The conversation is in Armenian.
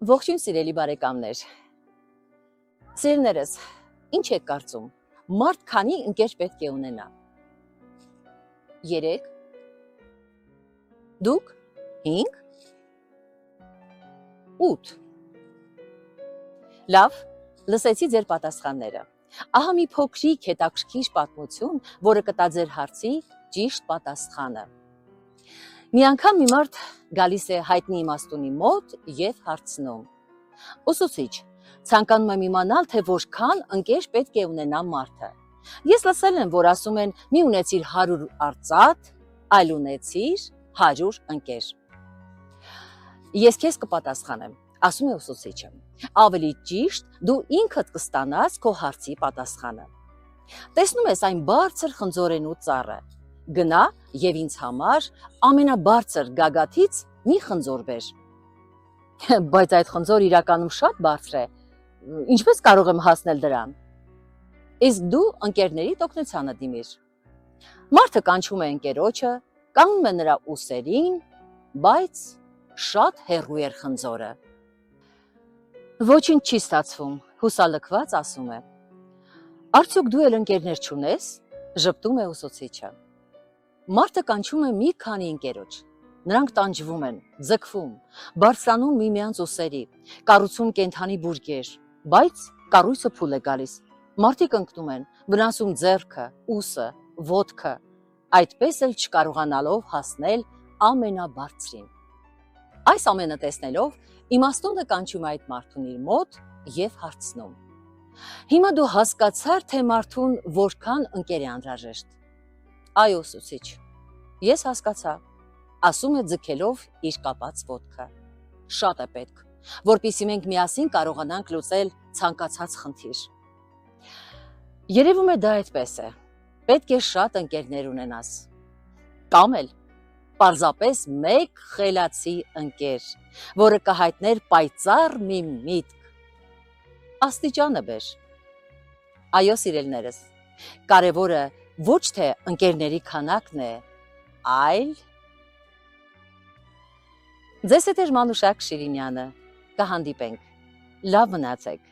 Ողջույն սիրելի բարեկամներ։ Սիրելիներս, ինչ եք կարծում, մարդ քանի ընկեր պետք է ունենա։ 3, դուք 5, 8։ Լավ, լսեցի ձեր պատասխանները։ Ահա մի փոքրիկ հետաքրքիր պատմություն, որը կտա ձեր հարցի ճիշտ պատասխանը։ Մի անգամ մի մարդ գալիս է հայտնի իմաստունի մոտ եւ հարցնում. Ուսուցիչ, ցանկանում եմ իմանալ, թե որքան ընկեր պետք է ունենա մարդը։ Ես լսել եմ, որ ասում են՝ մի ունեցիր 100 արծաթ, այլ ունեցիր 100 ընկեր։ Ես քեզ կպատասխանեմ, ասում է ուսուցիչը։ Ավելի ճիշտ, դու ինքդ կստանաս քո հարցի պատասխանը։ Տեսնում ես այն բարձր խնձորենու ծառը։ Գնա եւ ինձ համար ամենաբարձր գագաթից մի խնձոր բեր։ Բայց այդ խնձորը իրականում շատ բարձր է։ Ինչպես կարող եմ հասնել դրան։ Իսկ դու ընկերներիդ օգնությանը դիմիր։ Մարդը կանչում է ընկերոջը, կանգնում է նրա ուսերին, բայց շատ հեռու էր խնձորը։ Ոչինչ չի ստացվում, հուսալքված ասում է։ Արդյոք դու էլ ընկերներ չունես, ժպտում է ուսուցիչը։ Մարդը կանչում է մի քանի ընկերոջ։ Նրանք տանջվում են, ձգվում, բարձրանում միմյանց ուսերի, կառուցում կենդանի բուրգեր, բայց կառույցը փուլ է գալիս։ Մարդիկ ընկնում են, վնասում ձեռքը, ուսը, ոտքը, այդպես էլ չկարողանալով հասնել ամենաբարձրին։ Այս ամենը տեսնելով իմաստունը կանչում է այդ մարդուն իր մոտ եւ հարցնում. Հիմա դու հասկացար, թե մարդուն որքան ընկեր է անհրաժեշտ։ Այո, ուսուցիչ, ես հասկացա, ասում է ձգելով իր կապած ոտքը։ Շատ է պետք, որպեսզի մենք միասին կարողանանք լուծել ցանկացած խնդիր։ Երևում է դա այդպես է։ Պետք է շատ ընկերներ ունենաս։ Կամ էլ պարզապես մեկ խելացի ընկեր, որը կհայտներ պայծառ մի միտք։ Աստիճանը բեր։ Այո, սիրելիներս, կարևորը ոչ թե ընկերների քանակն է, այլ Ձեզ հետ է Մանուշակ Շիրինյանը, կհանդիպենք, լավ մնացեք։